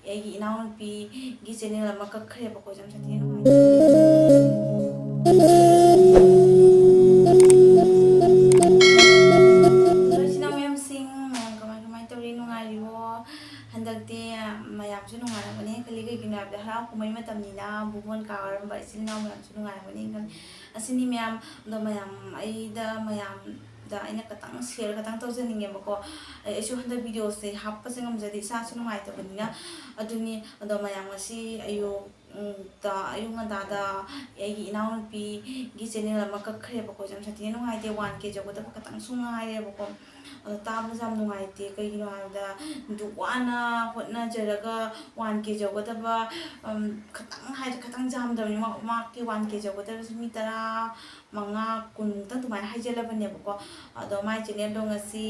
ꯑꯩꯒꯤ ꯏꯅꯥꯎꯅꯨꯄꯤꯒꯤ ꯆꯦꯅꯦꯜ ꯑꯃ ꯀꯛꯈ꯭ꯔꯦꯕꯀꯣ ꯌꯥꯝ ꯁꯥꯊꯤꯅ ꯅꯨꯡꯉꯥꯏꯇꯦ ꯏꯆꯤꯟ ꯏꯅꯥꯎ ꯃꯌꯥꯝꯁꯤꯡ ꯃꯌꯥꯝ ꯀꯃꯥꯏ ꯇꯧꯔꯤ ꯅꯨꯡꯉꯥꯏꯔꯤꯕꯣ ꯍꯟꯗꯛꯇꯤ ꯃꯌꯥꯝꯁꯨ ꯅꯨꯡꯉꯥꯏꯔꯝꯒꯅꯤ ꯈꯜꯂꯤ ꯀꯩꯒꯤꯅꯣ ꯍꯥꯏꯕꯗ ꯍꯔꯥꯎ ꯀꯨꯝꯍꯩ ꯃꯇꯝꯅꯤꯅ ꯕꯨꯕꯣꯟ ꯀꯥꯔꯝꯕ ꯏꯆꯤꯟ ꯏꯅꯥꯎ ꯃꯌꯥꯝꯁꯨ ꯅꯨꯡꯉꯥꯏꯔꯝꯒꯅꯤ ꯈꯜꯂꯤ ꯑꯁꯤꯅꯤ ꯃꯌꯥꯝ ꯑꯗꯣ ꯃꯌꯥꯝꯗ ꯑꯩꯅ ꯈꯤꯇꯪ ꯁꯤꯌꯔ ꯈꯤꯇꯪ ꯇꯧꯖꯅꯤꯡꯉꯦꯕꯀꯣ ꯑꯩꯁꯨ ꯍꯟꯗꯛ ꯚꯤꯗꯤꯑꯣꯁꯦ ꯍꯥꯞꯄꯁꯦ ꯉꯝꯖꯗꯦ ꯏꯁꯥꯁꯨ ꯅꯨꯡꯉꯥꯏꯇꯕꯅꯤꯅ ꯑꯗꯨꯅꯤ ꯑꯗꯣ ꯃꯌꯥꯝ ꯉꯁꯤ ꯑꯌꯨꯛ ꯉꯟꯇꯥꯗ ꯑꯩꯒꯤ ꯏꯅꯥꯎꯅꯨꯄꯤꯒꯤ ꯆꯦꯅꯦꯜ ꯑꯃ ꯀꯛꯈ꯭ꯔꯦꯕꯀꯣ ꯌꯥꯝ ꯁꯥꯊꯤꯅ ꯅꯨꯡꯉꯥꯏꯇꯦ 1K ꯌꯧꯒꯗꯕ ꯈꯤꯇꯪꯁꯨ ꯉꯥꯏꯔꯦꯕꯀꯣ ꯑꯗꯣ ꯇꯥꯕꯁꯨ ꯌꯥꯝ ꯅꯨꯡꯉꯥꯏꯇꯦ ꯀꯩꯒꯤꯅꯣ ꯍꯥꯏꯕꯗ ꯋꯥꯅ ꯍꯣꯠꯅꯖꯔꯒ 1K ꯌꯧꯒꯗꯕ ꯈꯤꯇꯪ ꯌꯥꯝꯗꯕꯅꯤ ꯃꯥꯛꯀꯤ 1K ꯌꯧꯒꯗꯕꯁꯤ ꯃꯤ 15, 20 ꯑꯗꯨꯃꯥꯏꯅ ꯍꯥꯏꯖꯜꯂꯕꯅꯦꯕꯀꯣ ꯑꯗꯣ ꯃꯥꯏ ꯆꯦꯅꯦꯜꯗꯣ ꯉꯁꯤ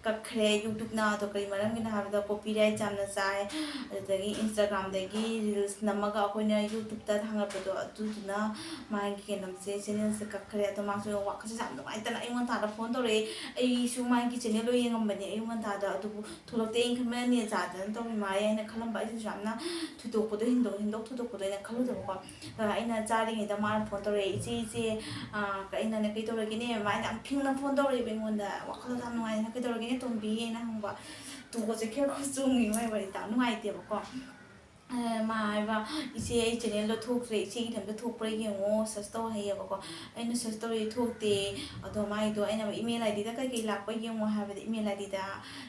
ꯀꯛꯈ꯭ꯔꯦ ꯌꯨꯇ꯭ꯌꯨꯕꯅ ꯑꯗꯣ ꯀꯔꯤ ꯃꯔꯝꯒꯤꯅꯣ ꯍꯥꯏꯕꯗ ꯀꯣꯄꯤꯔꯥꯏꯠ ꯌꯥꯝꯅ ꯆꯥꯏ ꯑꯗꯨꯗꯒꯤ ꯏꯟꯁꯇꯥꯒ꯭ꯔꯥꯝꯗꯒꯤ ꯔꯤꯜꯁ ꯅꯝꯃꯒ ꯑꯩꯈꯣꯏꯅ ꯌꯨꯇ꯭ꯌꯨꯕꯇ ꯊꯥꯡꯒꯠꯄꯗꯣ ꯑꯗꯨꯗꯨꯅ ꯃꯥꯒꯤ ꯀꯩꯅꯣꯁꯦ ꯆꯦꯅꯦꯜꯁꯦ ꯀꯛꯈ꯭ꯔꯦ ꯑꯗꯣ ꯃꯥꯁꯨ ꯋꯥꯈꯜꯁꯦ ꯌꯥꯝ ꯅꯨꯡꯉꯥꯏꯇꯅ ꯑꯌꯨꯛ ꯉꯟꯇꯥꯗ ꯐꯣꯟ ꯇꯧꯔꯛꯑꯦ ꯑꯩꯁꯨ ꯃꯥꯒꯤ ꯆꯦꯅꯦꯜꯗꯣ ꯌꯦꯡꯉꯝꯕꯅꯦ ꯑꯌꯨꯛ ꯉꯟꯇꯥꯗ ꯑꯗꯨꯕꯨ ꯊꯣꯛꯂꯛꯇꯦ ꯑꯩꯅ ꯈꯟꯕꯅ ꯅꯦꯠ ꯆꯥꯗꯅ ꯇꯧꯔꯤ ꯃꯥꯜꯂꯦ ꯑꯩꯅ ꯈꯜꯂꯝꯕ ꯑꯩꯁꯨ ꯌꯥꯝꯅ ꯊꯣꯏꯗꯣꯛꯄꯗꯣ ꯍꯤꯟꯗꯣꯛ ꯊꯣꯏꯗꯣꯛꯄꯗꯣ ꯑꯩꯅ ꯈꯜꯂꯨꯗꯕꯀꯣ ꯑꯩꯅ ꯆꯥꯔꯤꯉꯩꯗ ꯃꯥꯅ ꯐꯣꯟ ꯇꯧꯔꯛꯑꯦ ꯏꯆꯦ ꯑꯩꯅꯅꯦ ꯀꯩ ꯇꯧꯔꯒꯦꯅꯦ ꯃꯥꯅ ꯌꯥꯝ ꯐꯤꯡꯅ ꯐꯣꯟ ꯇꯧꯔꯛꯑꯦꯕ ꯑꯩꯉꯣꯟꯗ ꯋꯥꯈꯜꯗꯣ ꯌꯥꯝ ꯅꯨꯡꯉꯥꯏꯅ ꯀꯩꯗꯧꯔꯒꯦꯅꯦ ꯇꯣꯝꯕꯤꯅ ꯍꯪꯕ ꯇꯨꯒꯁꯦ ꯈꯦꯔ ꯆꯣꯡꯉꯤ ꯃꯥꯏ ꯋꯥꯔꯤ ꯇꯥ ꯅꯨꯡꯉꯥꯏꯇꯦꯕꯀꯣ ꯃꯥ ꯍꯥꯏꯕ ꯏꯆꯦ ꯑꯩ ꯆꯦꯅꯦꯜꯗꯣ ꯊꯣꯛꯇ꯭ꯔꯦ ꯏꯆꯦꯒꯤ ꯏꯊꯟꯇ ꯊꯣꯛꯄ꯭ꯔꯥ ꯌꯦꯡꯉꯣ ꯁꯔꯁ ꯇꯧ ꯍꯩꯌꯦꯕꯀꯣ ꯑꯩꯅ ꯁꯔꯁ ꯇꯧꯔꯦ ꯊꯣꯛꯇꯦ ꯑꯗꯣ ꯃꯥꯏꯗꯣ ꯑꯩꯅ ꯏꯃꯦꯜ ꯑꯥꯏꯗꯤꯗ ꯀꯩꯀꯩ ꯂꯥꯛꯄ ꯌꯦꯡꯉꯣ ꯍꯥꯏꯕꯗ ꯏꯃꯦꯜ ꯑꯥꯏꯗꯤꯗ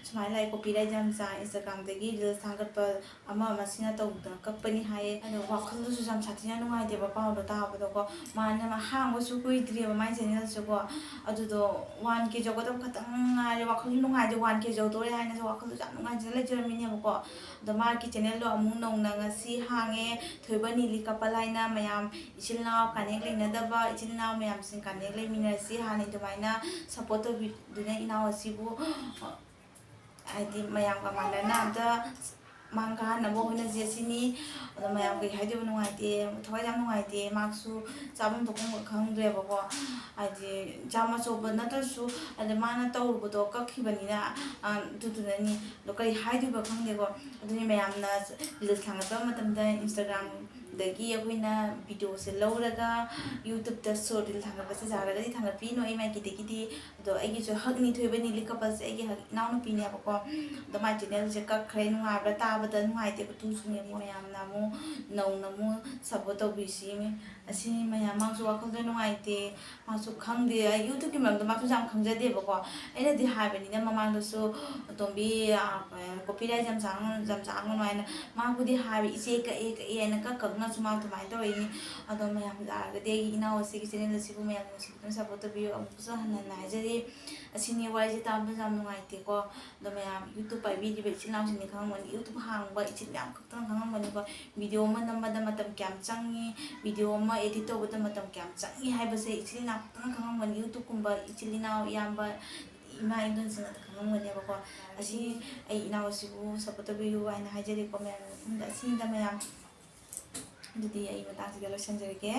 ꯁꯨꯃꯥꯏꯅ ꯂꯥꯛꯑꯦ ꯀꯣꯄꯤꯔꯥꯏꯠ ꯌꯥꯝ ꯆꯥꯏ ꯏꯟꯁꯇꯥꯒ꯭ꯔꯥꯝꯗꯒꯤ ꯔꯤꯜꯁ ꯊꯥꯒꯠꯄ ꯑꯃ ꯁꯤꯅ ꯇꯧꯗꯅ ꯀꯛꯄꯅꯤ ꯍꯥꯏꯌꯦ ꯑꯗꯣ ꯋꯥꯈꯜꯗꯨꯁꯨ ꯌꯥꯝ ꯁꯥꯊꯤꯅ ꯅꯨꯡꯉꯥꯏꯇꯦꯕ ꯄꯥꯎꯗꯣ ꯇꯥꯕꯗꯣꯀꯣ ꯃꯥꯅ ꯍꯥꯡꯕꯁꯨ ꯀꯨꯏꯗ꯭ꯔꯤꯑꯕ ꯃꯥꯏ ꯆꯦꯅꯦꯜꯁꯨꯀꯣ ꯑꯗꯨꯗꯣ 1K ꯌꯧꯒꯗꯕ ꯈꯛꯇꯪ ꯉꯥꯏꯔꯦ ꯋꯥꯈꯜꯁꯨ ꯅꯨꯡꯉꯥꯏꯇꯦ 1K ꯌꯧꯗꯣꯔꯦ ꯍꯥꯏꯅꯁꯨ ꯋꯥꯈꯜꯗꯨ ꯌꯥꯝ ꯅꯨꯡꯉꯥꯏꯖꯅ ꯂꯩꯖꯔꯝꯃꯤꯅꯦꯕꯀꯣ ꯑꯗꯣ ꯃꯥꯒꯤ ꯆꯦꯅꯦꯜꯗꯣ ꯑꯃꯨꯛ ꯅꯧꯅ ꯉꯁꯤ ꯍꯥꯡꯉꯦ ꯊꯣꯏꯕ ꯅꯤꯂꯤ ꯀꯄꯜ ꯍꯥꯏꯅ ꯃꯌꯥꯝ ꯏꯆꯤꯜ ꯏꯅꯥꯎ ꯀꯥꯅꯦꯛ ꯂꯩꯅꯗꯕ ꯏꯆꯤꯜ ꯏꯅꯥꯎ ꯃꯌꯥꯝꯁꯤꯡ ꯀꯥꯅꯦꯛ ꯂꯩꯃꯤꯟꯅꯔꯁꯤ ꯍꯥꯟꯅ ꯑꯗꯨꯃꯥꯏꯅ ꯁꯞꯄꯣꯔꯠ ꯇꯧꯕꯤꯗꯨꯅ ꯏꯅꯥꯎ ꯑꯁꯤꯕꯨ ꯍꯥꯏꯗꯤ ꯃꯌꯥꯝꯒ ꯃꯥꯟꯅꯅ ꯑꯝꯇ ꯃꯥꯡ ꯀꯥꯍꯟꯅꯕ ꯍꯣꯠꯅꯖꯤ ꯑꯁꯤꯅꯤ ꯑꯗꯣ ꯃꯌꯥꯝ ꯀꯩ ꯍꯥꯏꯗꯣꯏꯕ ꯅꯨꯡꯉꯥꯏꯇꯦ ꯊꯋꯥꯏ ꯌꯥꯝ ꯅꯨꯡꯉꯥꯏꯇꯦ ꯃꯥꯛꯁꯨ ꯆꯥꯐꯝ ꯊꯣꯛꯐꯝꯒ ꯈꯪꯗ꯭ꯔꯦꯕꯀꯣ ꯍꯥꯏꯗꯤ ꯌꯥꯝ ꯑꯆꯧꯕ ꯅꯠꯇ꯭ꯔꯁꯨ ꯑꯗ ꯃꯥꯅ ꯇꯧꯔꯨꯕꯗꯣ ꯀꯛꯈꯤꯕꯅꯤꯅ ꯑꯗꯨꯗꯨꯅꯅꯤ ꯑꯗꯣ ꯀꯔꯤ ꯍꯥꯏꯗꯣꯏꯕ ꯈꯪꯗꯦꯀꯣ ꯑꯗꯨꯅꯤ ꯃꯌꯥꯝꯅ ꯔꯤꯜꯁ ꯊꯥꯡꯒꯠꯄ ꯃꯇꯝꯗ ꯏꯟꯁꯇꯥꯒ꯭ꯔꯥꯝꯗꯒꯤ ꯑꯩꯈꯣꯏꯅ ꯚꯤꯗꯤꯑꯣꯁꯦ ꯂꯧꯔꯒ ꯌꯨꯇ꯭ꯌꯨꯕꯇ ꯁꯣꯔꯠ ꯔꯤꯜ ꯊꯥꯡꯒꯠꯄꯁꯦ ꯌꯥꯔꯒꯗꯤ ꯊꯥꯡꯒꯠꯄꯤꯅꯣ ꯑꯩ ꯃꯥꯏꯀꯩꯗꯒꯤꯗꯤ ꯑꯗꯣ ꯑꯩꯒꯤꯁꯨ ꯍꯛꯅꯤ ꯊꯣꯏꯕ ꯅꯤꯂꯤ ꯀꯄꯜꯁꯦ ꯑꯩꯒꯤ ꯏꯅꯥꯎꯅꯨꯄꯤꯅꯦꯕꯀꯣ ꯑꯗꯣ ꯃꯥꯏ ꯆꯦꯅꯦꯜꯁꯦ ꯀꯛꯈ꯭ꯔꯦ ꯅꯨꯡꯉꯥꯏꯕ꯭ꯔꯥ ꯇꯥꯕꯗ ꯅꯨꯡꯉꯥꯏꯇꯦꯕ ꯇꯨꯡꯁꯨꯅꯦꯕ ꯃꯌꯥꯝꯅ ꯑꯃꯨꯛ ꯅꯧꯅ ꯑꯃꯨꯛ ꯁꯞꯄꯣꯔꯠ ꯇꯧꯕꯤꯁꯤ ꯑꯁꯤꯅꯤ ꯃꯌꯥꯝ ꯃꯥꯁꯨ ꯋꯥꯈꯜꯗ ꯅꯨꯡꯉꯥꯏꯇꯦ ꯃꯥꯁꯨ ꯈꯪꯗꯦ ꯌꯨꯇ꯭ꯌꯨꯕꯀꯤ ꯃꯔꯝꯗ ꯃꯥꯁꯨ ꯌꯥꯝ ꯈꯪꯖꯗꯦꯕꯀꯣ ꯑꯩꯅꯗꯤ ꯍꯥꯏꯕꯅꯤꯅ ꯃꯃꯥꯡꯗꯁꯨ ꯇꯣꯝꯕꯤ ꯀꯣꯄꯤꯔꯥꯏꯠ ꯌꯥꯝ ꯆꯥꯒꯅꯨ ꯍꯥꯏꯅ ꯃꯥꯕꯨꯗꯤ ꯍꯥꯏꯕ ꯏꯆꯦ ꯀꯛꯑꯦ ꯍꯥꯏꯅ ꯀꯛꯅꯁꯨ ꯃꯥ ꯑꯗꯨꯃꯥꯏꯅ ꯇꯧꯔꯤꯅꯤ ꯑꯗꯣ ꯃꯌꯥꯝ ꯌꯥꯔꯒꯗꯤ ꯑꯩꯒꯤ ꯏꯅꯥꯎ ꯑꯁꯤꯒꯤ ꯆꯦꯅꯦꯜ ꯑꯁꯤꯕꯨ ꯃꯌꯥꯝ ꯅꯨꯡꯁꯤꯕꯤꯗꯨꯅ ꯁꯞꯄꯣꯔꯠ ꯇꯧꯕꯤꯌꯨ ꯑꯃꯨꯛꯀꯁꯨ ꯍꯟꯅ ꯍꯥꯏꯖꯔꯤ ꯑꯁꯤꯅꯤ ꯋꯥꯔꯤꯁꯦ ꯇꯥꯕꯗꯁꯨ ꯌꯥꯝ ꯅꯨꯡꯉꯥꯏꯇꯦꯀꯣ ꯑꯗꯣ ꯃꯌꯥꯝ ꯌꯨꯇ꯭ꯌꯨꯕ ꯄꯥꯏꯕꯤꯔꯤꯕ ꯏꯆꯤꯜ ꯏꯅꯥꯎꯁꯤꯡꯗꯤ ꯈꯪꯉꯝꯒꯅꯤ ꯌꯨꯇ꯭ꯌꯨꯕ ꯍꯥꯡꯕ ꯏꯆꯤꯜ ꯌꯥꯝ ꯈꯛꯇꯪ ꯈꯪꯉꯝꯒꯅꯤꯀꯣ ꯚꯤꯗꯤꯑꯣ ꯑꯃ ꯅꯝꯕꯗ ꯃꯇꯝ ꯀꯌꯥꯝ ꯆꯪꯉꯤ ꯚꯤꯗꯤꯑꯣ ꯑꯃ ꯑꯦꯗꯤꯠ ꯇꯧꯕꯗ ꯃꯇꯝ ꯀꯌꯥꯝ ꯆꯪꯉꯤ ꯍꯥꯏꯕꯁꯦ ꯏꯆꯤꯜ ꯏꯅꯥꯎ ꯈꯛꯇꯪ ꯈꯪꯉꯝꯒꯅꯤ ꯌꯨꯇ꯭ꯌꯨꯕꯀꯨꯝꯕ ꯏꯆꯤꯜ ꯏꯅꯥꯎ ꯏꯌꯥꯝꯕ ꯏꯃꯥ ꯏꯗꯣꯟꯁꯤꯡꯅ ꯈꯪꯉꯝꯒꯅꯦꯕꯀꯣ ꯑꯁꯤ ꯑꯩ ꯏꯅꯥꯎ ꯑꯁꯤꯕꯨ ꯁꯞꯄꯣꯔꯠ ꯇꯧꯕꯤꯌꯨ ꯍꯥꯏꯅ ꯍꯥꯏꯖꯔꯤꯀꯣ ꯃꯌꯥꯝ ꯃꯐꯝꯗ ꯑꯁꯤꯗ ꯃꯌꯥꯝ ꯑꯗꯨꯗꯤ ꯑꯩ ꯃꯇꯥꯡꯁꯤꯗ ꯂꯣꯏꯁꯤꯟꯖꯔꯒꯦ